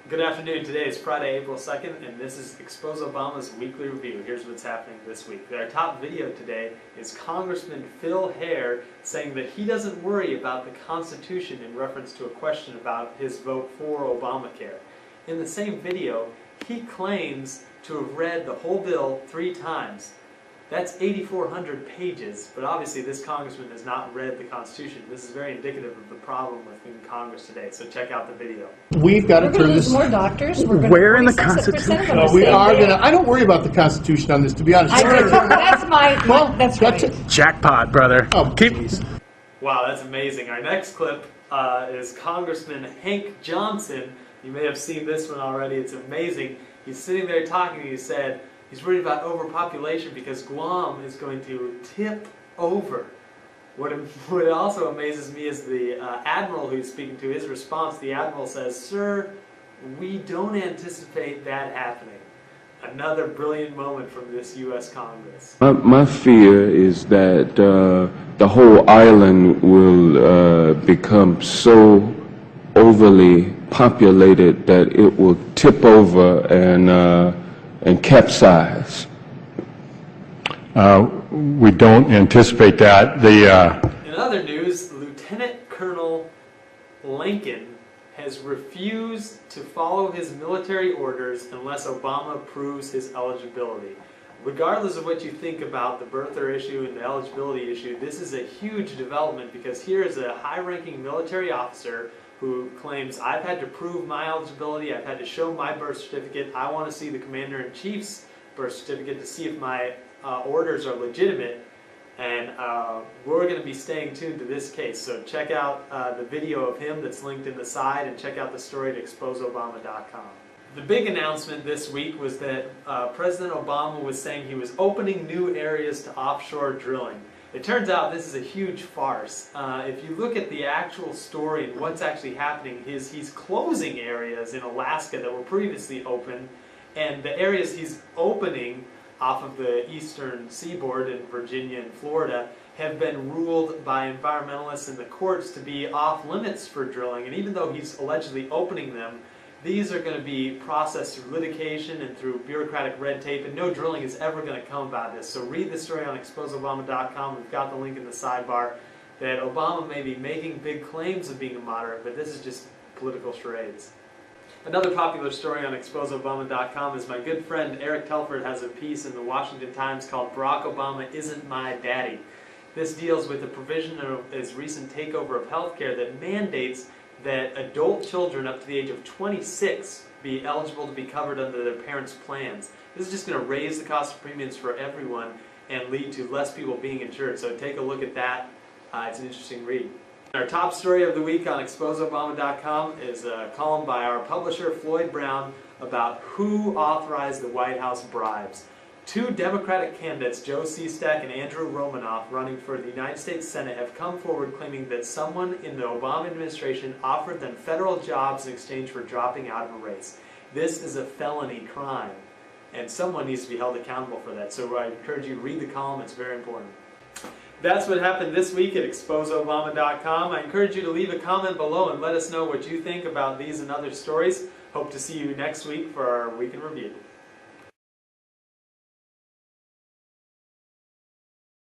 Good afternoon. Today is Friday, April 2nd, and this is Expose Obama's Weekly Review. Here's what's happening this week. Our top video today is Congressman Phil Hare saying that he doesn't worry about the Constitution in reference to a question about his vote for Obamacare. In the same video, he claims to have read the whole bill 3 times. That's 8,400 pages, but obviously this congressman has not read the Constitution. This is very indicative of the problem within Congress today, so check out the video. We've got to turn this... more doctors. Where in the Constitution? No, we are going to... I don't worry about the Constitution on this, to be honest. That's that's right. Jackpot, brother. Oh, Wow, that's amazing. Our next clip is Congressman Hank Johnson. You may have seen this one already. It's amazing. He's sitting there talking, and he said he's worried about overpopulation because Guam is going to tip over. What also amazes me is the admiral who's speaking to his response. The admiral says, "Sir, we don't anticipate that happening." Another brilliant moment from this U.S. Congress. My fear is that the whole island will become so overly populated that it will tip over and capsize. We don't anticipate that. In other news, Lieutenant Colonel Lincoln has refused to follow his military orders unless Obama proves his eligibility. Regardless of what you think about the birther issue and the eligibility issue, this is a huge development because here is a high-ranking military officer who claims, I've had to prove my eligibility, I've had to show my birth certificate, I want to see the Commander-in-Chief's birth certificate to see if my orders are legitimate, and we're going to be staying tuned to this case. So check out the video of him that's linked in the side, and check out the story at exposeobama.com. The big announcement this week was that President Obama was saying he was opening new areas to offshore drilling. It turns out this is a huge farce. If you look at the actual story and what's actually happening, he's closing areas in Alaska that were previously open, and the areas he's opening off of the eastern seaboard in Virginia and Florida have been ruled by environmentalists in the courts to be off limits for drilling. And even though he's allegedly opening them, these are going to be processed through litigation and through bureaucratic red tape, and no drilling is ever going to come about this. So read the story on exposeobama.com. We've got the link in the sidebar that Obama may be making big claims of being a moderate, but this is just political charades. Another popular story on exposeobama.com is my good friend Erik Telford has a piece in the Washington Times called "Barack Obama Isn't My Daddy." This deals with the provision of his recent takeover of healthcare that mandates that adult children up to the age of 26 be eligible to be covered under their parents' plans. This is just going to raise the cost of premiums for everyone and lead to less people being insured. So take a look at that. It's an interesting read. Our top story of the week on exposeobama.com is a column by our publisher Floyd Brown about who authorized the White House bribes. 2 Democratic candidates, Joe Sestak and Andrew Romanoff, running for the United States Senate, have come forward claiming that someone in the Obama administration offered them federal jobs in exchange for dropping out of a race. This is a felony crime, and someone needs to be held accountable for that. So I encourage you to read the column. It's very important. That's what happened this week at exposeobama.com. I encourage you to leave a comment below and let us know what you think about these and other stories. Hope to see you next week for our Week in Review.